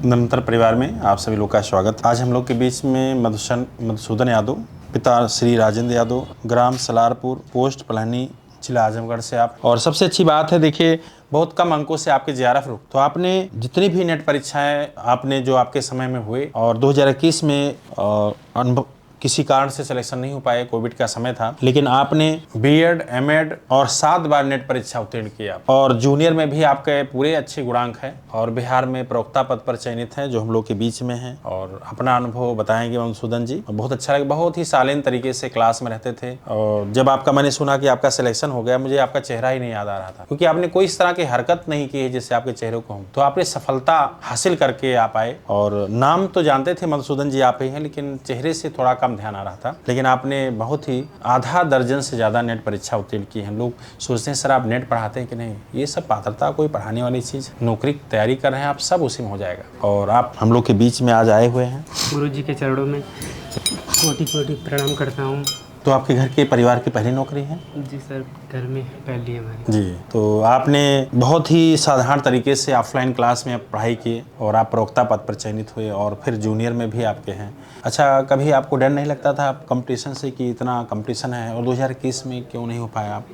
निरंतर परिवार में आप सभी लोग का स्वागत। आज हम लोग के बीच में मधुसूदन यादव, पिता श्री राजेंद्र यादव, ग्राम सलारपुर, पोस्ट पलानी, जिला आजमगढ़ से आप। और सबसे अच्छी बात है, देखिए बहुत कम अंकों से आपके जेआरएफ रुक, तो आपने जितनी भी नेट परीक्षाएं आपने जो आपके समय में हुए और 2021 में अनुभव किसी कारण से सिलेक्शन नहीं हो पाए, कोविड का समय था, लेकिन आपने बीएड, एमएड और 7 बार नेट परीक्षा उत्तीर्ण किया और जूनियर में भी आपके पूरे अच्छे गुणांक हैं और बिहार में प्रवक्ता पद पर चयनित हैं, जो हम लोग के बीच में हैं। और अपना अनुभव बताएंगे मधुसूदन जी। बहुत अच्छा लगा, बहुत ही शालीन तरीके से क्लास में रहते थे। और जब आपका मैंने सुना कि आपका सिलेक्शन हो गया, मुझे आपका चेहरा ही नहीं याद आ रहा था, क्योंकि आपने कोई इस तरह की हरकत नहीं की है जिससे आपके चेहरे को हम, तो आपने सफलता हासिल करके आप आए। और नाम तो जानते थे मधुसूदन जी आप ही हैं, लेकिन चेहरे से थोड़ा कम ध्यान आ रहा था। लेकिन आपने बहुत ही आधा दर्जन से ज़्यादा नेट परीक्षा उत्तीर्ण की है। लोग सोचते हैं सर आप नेट पढ़ाते हैं कि नहीं, ये सब पात्रता कोई पढ़ाने वाली चीज़, नौकरी की तैयारी कर रहे हैं आप, सब उसी में हो जाएगा। और आप हम लोग के बीच में आज आए हुए हैं। गुरु जी के चरणों में कोटि कोटि प्रणाम करता हूँ। तो आपके घर के परिवार की पहली नौकरी है? जी सर, घर में पहली हमारी। जी, तो आपने बहुत ही साधारण तरीके से ऑफलाइन क्लास में आप पढ़ाई किए और आप प्रवक्ता पद पर चयनित हुए और फिर जूनियर में भी आपके हैं। अच्छा, कभी आपको डर नहीं लगता था कंपटीशन से कि इतना कंपटीशन है, और 2021 में क्यों नहीं हो पाया आप?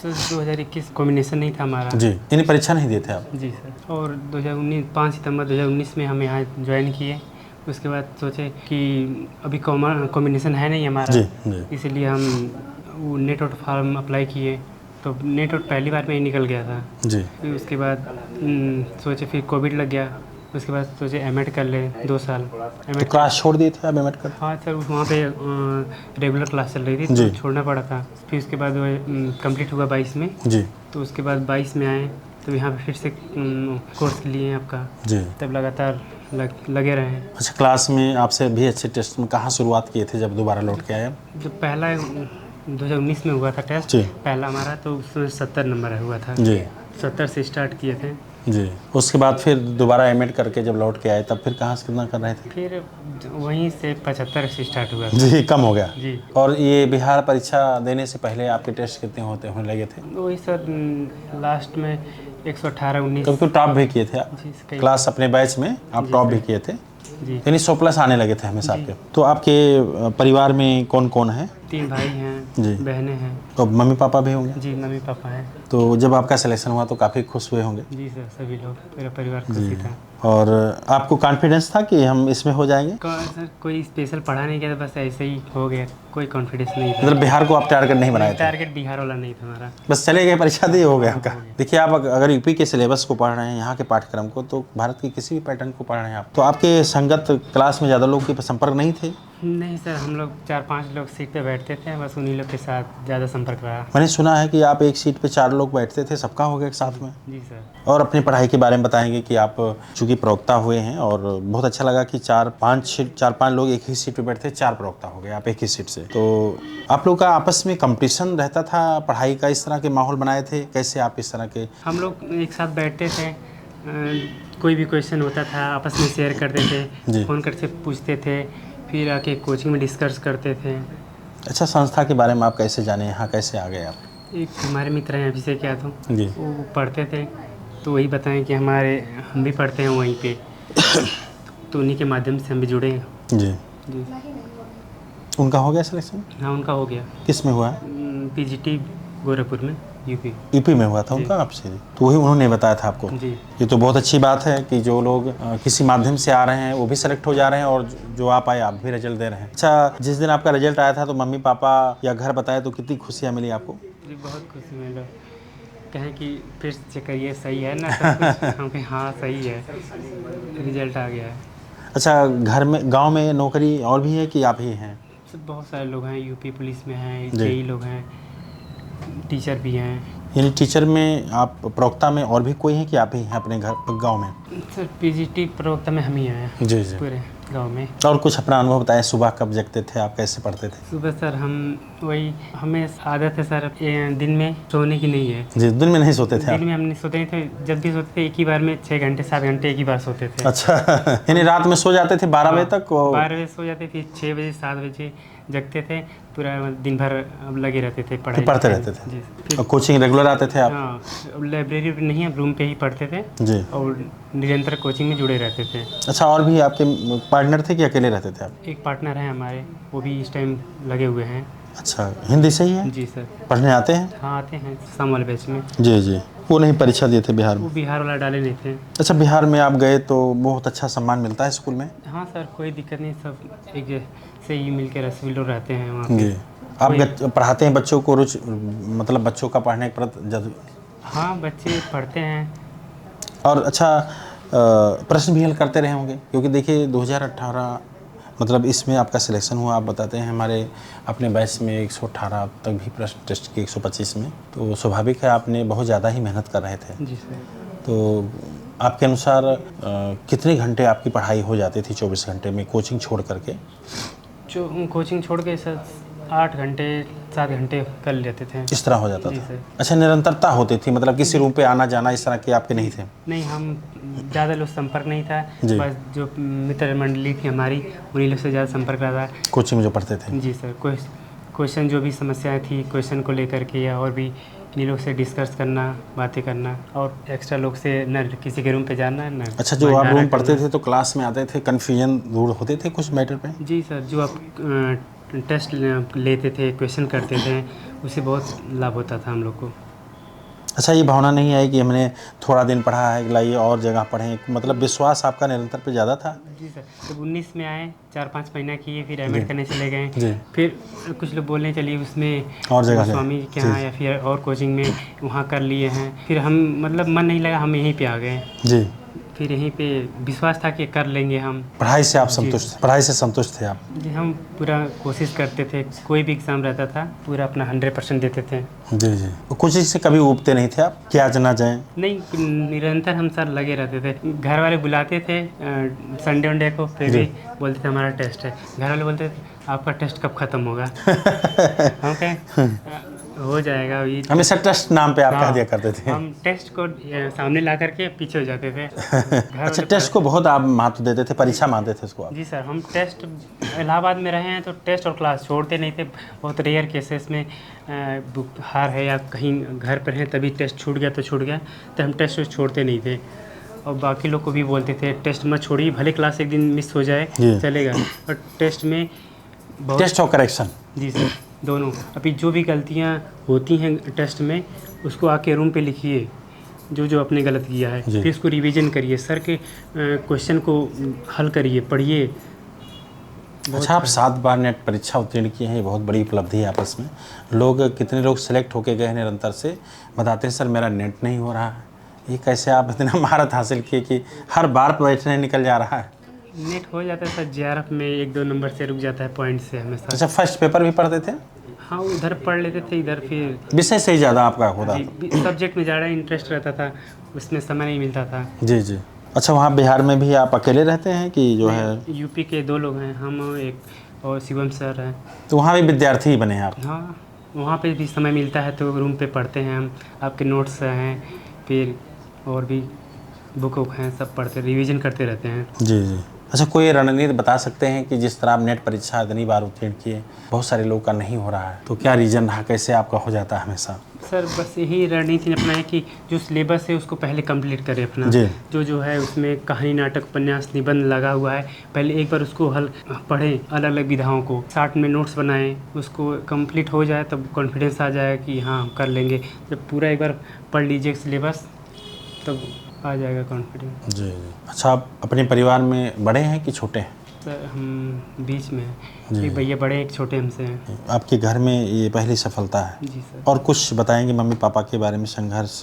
तो 2021 कॉम्बिनेशन नहीं था हमारा। जी, यानी परीक्षा नहीं दिए थे आप? जी सर। और 5 सितंबर 2019 में हम यहाँ ज्वाइन किए। उसके बाद सोचे कि अभी कॉम्बिनेशन है नहीं हमारा, जी। इसलिए हम वो नेट आउट फॉर्म अप्लाई किए, तो नेट आउट पहली बार में ही निकल गया था। जी। फिर उसके बाद सोचे, फिर कोविड लग गया। उसके बाद सोचे एमएड कर ले 2 साल। तो क्लास छोड़ दिए थे आप एमएड कर? हाँ सर, वहाँ पे रेगुलर क्लास चल रही थी, तो छोड़ना पड़ा था। फिर उसके बाद कंप्लीट हुआ 22 में। जी। तो उसके बाद 22 में आए, तो यहाँ पे फिर से कोर्स लिए आपका। जी। तब लगातार लगे रहे। अच्छा, क्लास में आपसे भी अच्छे टेस्ट में कहाँ शुरुआत किए थे जब दोबारा लौट के आए? जो पहला 2019 में हुआ था टेस्ट पहला हमारा, तो उसमें 70 नंबर हुआ था। जी। 70 से स्टार्ट किए थे। जी। उसके बाद फिर दोबारा एमएड करके जब लौट के आए, तब फिर कहाँ से कितना कर रहे थे? फिर वहीं से 75 से स्टार्ट हुआ। जी, कम हो गया। जी। और ये बिहार परीक्षा देने से पहले आपके टेस्ट कितने होने लगे थे? वही सर, लास्ट में 118-19। कभी टॉप भी किए थे आप? जी, क्लास अपने बैच में आप टॉप भी किए थे, यानी 100+ आने लगे थे हमेशा आपके। तो आपके परिवार में कौन कौन है? 3 भाई हैं जी, बहनें हैं। तो मम्मी पापा भी होंगे? जी, मम्मी पापा हैं। तो जब आपका सिलेक्शन हुआ तो काफ़ी खुश हुए होंगे? जी सर, सभी लोग, मेरा परिवार खुशी था। और आपको कॉन्फिडेंस था कि हम इसमें हो जाएंगे? सर कोई स्पेशल पढ़ा नहीं किया था, बस ऐसे ही हो गया, कोई कॉन्फिडेंस नहीं था। मतलब बिहार को आप टारगेट नहीं बनाए थे? टारगेट बिहार वाला नहीं था हमारा, बस चले गए, परीक्षा दिए, हो गया आपका। देखिए, आप अगर यूपी के सिलेबस को पढ़ रहे हैं, यहाँ के पाठ्यक्रम को, तो भारत के किसी भी पैटर्न को पढ़ रहे हैं आप, तो आपके संगत क्लास में ज़्यादा लोग के संपर्क नहीं थे? नहीं सर, हम लोग 4-5 लोग सीट पे बैठते थे, बस उन्हीं लोग के साथ ज़्यादा संपर्क रहा। मैंने सुना है कि आप एक सीट पे 4 लोग बैठते थे, सबका हो गया एक साथ में? जी सर। और अपनी पढ़ाई के बारे में बताएंगे कि आप चूँकि प्रवक्ता हुए हैं, और बहुत अच्छा लगा कि 4-5 लोग एक ही सीट पे बैठते, 4 प्रवक्ता हो गए आप एक ही सीट से। तो आप लोग का आपस में कंपटीशन रहता था पढ़ाई का, इस तरह के माहौल बनाए थे कैसे आप इस तरह के? हम लोग एक साथ बैठते थे, कोई भी क्वेश्चन होता था आपस में शेयर करते थे, फ़ोन करके पूछते थे, फिर आके कोचिंग में डिस्कस करते थे। अच्छा, संस्था के बारे में आप कैसे जाने, यहाँ कैसे आ गए आप? एक हमारे मित्र हैं अभिषेक यादव जी, वो पढ़ते थे, तो वही बताएं कि हम भी पढ़ते हैं वहीं पे, तो उन्हीं के माध्यम से हम भी जुड़े। जी। जी। उनका हो गया सिलेक्शन? हाँ, उनका हो गया। किस में हुआ? पीजीटी गोरखपुर में, यूपी में हुआ था उनका आपसे? तो वही उन्होंने बताया था आपको? जी। ये तो बहुत अच्छी बात है कि जो लोग किसी माध्यम से आ रहे हैं वो भी सेलेक्ट हो जा रहे हैं, और जो आप आए आप भी रिजल्ट दे रहे हैं। अच्छा, जिस दिन आपका रिजल्ट आया था तो मम्मी पापा या घर बताए तो कितनी खुशियाँ मिली आपको? जी, बहुत खुशी मिली। कहें कि फिर चेक करिए सही है ना सब कुछ। हम कहें हाँ सही है, रिजल्ट आ गया है। अच्छा, घर में गाँव में नौकरी और भी है कि आप ही हैं? बहुत सारे लोग हैं, यूपी पुलिस में हैं, जेई लोग हैं, टीचर भी हैं। यानी टीचर में आप प्रवक्ता में और भी कोई है कि आप ही हैं अपने घर गांव में? सर पीजीटी प्रवक्ता में हम ही हैं। जी जी। पूरे गांव में। और कुछ अपना अनुभव बताएं, सुबह कब जगते थे आप, कैसे पढ़ते थे? सुबह सर हमें आदत है सर, दिन में सोने की नहीं है। जी, दिन में नहीं सोते थे? दिन में हम नहीं सोते नहीं थे, जब भी सोते थे एक ही बार में 6 घंटे 7 घंटे एक ही बार सोते थे। अच्छा, यानी रात में सो जाते थे 12 बजे तक? 12 बजे सो जाते, फिर 6 बजे 7 बजे जगते थे, पूरा दिन भर अब लगे रहते थे पढ़ाई पढ़ते लिखाई में। रहते थे। जी फिर और कोचिंग रेगुलर आते थे आप? हाँ, अब लाइब्रेरी पे नहीं, अब रूम पे ही पढ़ते थे जी। और निरंतर कोचिंग में जुड़े रहते थे। अच्छा, और भी आपके पार्टनर थे कि अकेले रहते थे आप? एक पार्टनर है हमारे, वो भी इस टाइम लगे हुए हैं। अच्छा, हिंदी से ही है? जी सर। पढ़ने आते हैं? हाँ आते हैं, शाम वाले बैच में। जी जी। वो नहीं परीक्षा दिए थे बिहार वो में? बिहार वाला डाले नहीं थे। अच्छा, बिहार में आप गए तो बहुत अच्छा सम्मान मिलता है स्कूल में? हाँ सर, कोई दिक्कत नहीं, सब एक जैसे ही मिल के सभी लोग रहते हैं वहाँ पे। जी। आप पढ़ाते हैं बच्चों को, रुचि मतलब बच्चों का पढ़ने के प्रति जब? हाँ, बच्चे पढ़ते हैं। और अच्छा, प्रश्न भी हल करते रहे होंगे, क्योंकि देखिए 2018 मतलब इसमें आपका सिलेक्शन हुआ, आप बताते हैं हमारे अपने बैच में 118 तक भी प्रश्न टेस्ट के 125 में, तो स्वाभाविक है आपने बहुत ज़्यादा ही मेहनत कर रहे थे। जी सर। तो आपके अनुसार कितने घंटे आपकी पढ़ाई हो जाती थी 24 घंटे में कोचिंग छोड़ करके? जो कोचिंग छोड़ के सर 8 घंटे 7 घंटे कर लेते थे। इस तरह हो जाता जी था? सर। अच्छा, निरंतरता होती थी, मतलब किसी रूम पे आना जाना इस तरह के आपके नहीं थे? नहीं, हम ज़्यादा लोग संपर्क नहीं था, जी। बस जो मित्र मंडली थी हमारी, उन्हीं लोग से ज़्यादा संपर्क रहा था। कोचिंग में जो पढ़ते थे? जी सर। क्वेश्चन जो भी समस्याएं थी क्वेश्चन को लेकर के, या और भी इन्हीं लोग से डिस्कस करना, बातें करना, और एक्स्ट्रा लोग से न किसी के रूम पे जाना न। अच्छा, जो आप रूम पढ़ते थे तो क्लास में आते थे, कन्फ्यूजन दूर होते थे कुछ मैटर पे? जी सर, जो आप टेस्ट लेते थे, क्वेश्चन करते थे, उससे बहुत लाभ होता था हम लोग को। अच्छा, ये भावना नहीं आई कि हमने थोड़ा दिन पढ़ा है, लाइए और जगह पढ़ें, मतलब विश्वास आपका निरंतर पे ज़्यादा था? जी सर। जब 19 में आए, 4-5 महीना किए, फिर एमएड करने चले गए। जी। फिर कुछ लोग बोलने चलिए उसमें और जगह स्वामी के यहाँ या फिर और कोचिंग में वहाँ कर लिए हैं। फिर हम मतलब मन नहीं लगा, हम यहीं पे आ गए। जी। फिर यहीं पे विश्वास था कि कर लेंगे हम। पढ़ाई से आप संतुष्ट, पढ़ाई से संतुष्ट थे आप? जी, हम पूरा कोशिश करते थे, कोई भी एग्ज़ाम रहता था पूरा अपना 100% देते थे। जी जी। कुछ से कभी उबते नहीं थे आप कि आज ना जाएं? नहीं, निरंतर हम सर लगे रहते थे। घर वाले बुलाते थे संडे वनडे को, फिर भी बोलते थे हमारा टेस्ट है। घर वाले बोलते थे आपका टेस्ट कब ख़त्म होगा? हम कहें हो जाएगा अभी। हमेशा टेस्ट नाम पे आप कह दिया करते थे? हम टेस्ट को सामने ला करके पीछे हो जाते थे। अच्छा, टेस्ट को बहुत आप महत्व देते थे, परीक्षा मानते थे उसको आप? जी सर, हम टेस्ट इलाहाबाद में रहे हैं तो टेस्ट और क्लास छोड़ते नहीं थे। बहुत रेयर केसेस में बुखार है या कहीं घर पर हैं तभी टेस्ट छूट गया तो छूट गया, तो हम टेस्ट छोड़ते नहीं थे। और बाकी लोग को भी बोलते थे टेस्ट मत छोड़िए, भले क्लास एक दिन मिस हो जाए चलेगा, पर टेस्ट में बहुत। टेस्ट और करेक्शन? जी सर, दोनों। अभी जो भी गलतियाँ होती हैं टेस्ट में, उसको आके रूम पे लिखिए, जो जो आपने गलत किया है, फिर उसको रिवीजन करिए, सर के क्वेश्चन को हल करिए, पढ़िए। अच्छा, आप 7 बार नेट परीक्षा उत्तीर्ण किए हैं, ये बहुत बड़ी उपलब्धि है आपस में। लोग कितने लोग सेलेक्ट होके गए हैं निरंतर से, बताते हैं सर मेरा नेट नहीं हो रहा है। ये कैसे आप इतना महारत हासिल किए कि हर बार बैठने निकल जा रहा है? नेट हो जाता है सर, जेआरएफ में 1-2 नंबर से रुक जाता है, पॉइंट से हमेशा। अच्छा, फर्स्ट पेपर भी पढ़ते थे? हाँ, उधर पढ़ लेते थे, इधर फिर विषय से ही ज़्यादा आपका होता? सब्जेक्ट में ज़्यादा इंटरेस्ट रहता था, उसमें समय नहीं मिलता था। जी जी। अच्छा, वहाँ बिहार में भी आप अकेले रहते हैं कि जो है? यूपी के 2 लोग हैं, हम एक और शिवम सर हैं। तो वहाँ भी विद्यार्थी ही बने हैं आप? हाँ, वहाँ पे भी समय मिलता है तो रूम पे पढ़ते हैं हम। आपके नोट्स हैं, फिर और भी बुक हैं, सब पढ़ते रिवीजन करते रहते हैं। जी जी। अच्छा, कोई रणनीति बता सकते हैं कि जिस तरह आप नेट परीक्षा इतनी बार उत्तीर्ण किए, बहुत सारे लोग का नहीं हो रहा है, तो क्या रीज़न रहा, कैसे आपका हो जाता है हमेशा? सर बस यही रणनीति अपना है कि जो सिलेबस है उसको पहले कंप्लीट करें अपना। जी। जो है उसमें कहानी, नाटक, उपन्यास, निबंध लगा हुआ है, पहले एक बार उसको हल पढ़ें, अलग अलग विधाओं को 60 में नोट्स बनाएं, उसको कंप्लीट हो जाए तब कॉन्फिडेंस आ जाए कि हाँ कर लेंगे। जब पूरा एक बार पढ़ लीजिए सिलेबस तब आ जाएगा कॉन्फिडेंस। जी जी। अच्छा, आप अपने परिवार में बड़े हैं कि छोटे हैं? सर हम बीच में हैं, एक भैया बड़े एक छोटे हमसे हैं। आपके घर में ये पहली सफलता है? जी सर। और कुछ बताएंगे मम्मी पापा के बारे में, संघर्ष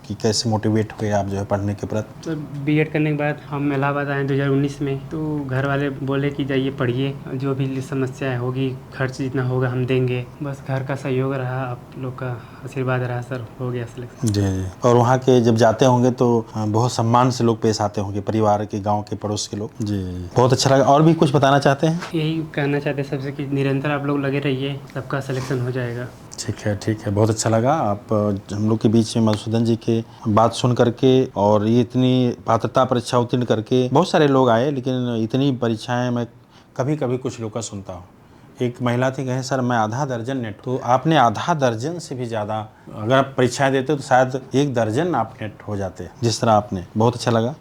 कि कैसे मोटिवेट हुए आप जो है पढ़ने के प्रति? तो बीएड करने के बाद हम इलाहाबाद आए 2019 में, तो घर वाले बोले कि जाइए पढ़िए, जो भी समस्याएं होगी, खर्च जितना होगा हम देंगे। बस घर का सहयोग रहा, आप लोग का आशीर्वाद रहा, सर हो गया सिलेक्शन। जी जी। और वहाँ के जब जाते होंगे तो बहुत सम्मान से लोग पेश आते होंगे, परिवार के, गाँव के, पड़ोस के लोग? जी, बहुत अच्छा लगा। और भी कुछ बताना चाहते हैं? यही कहना चाहते हैं सबसे कि निरंतर आप लोग लगे रहिए, सबका सिलेक्शन हो जाएगा। ठीक है, ठीक है, बहुत अच्छा लगा आप हम लोग के बीच में मधुसूदन जी के बात सुन करके, और ये इतनी पात्रता परीक्षा उत्तीर्ण करके बहुत सारे लोग आए, लेकिन इतनी परीक्षाएं मैं कभी कभी कुछ लोग का सुनता हूँ, एक महिला थी, कहें सर मैं आधा दर्जन नेट, तो आपने आधा दर्जन से भी ज़्यादा, अगर आप परीक्षाएं देते तो शायद 1 दर्जन आप नेट हो जाते, जिस तरह आपने। बहुत अच्छा लगा।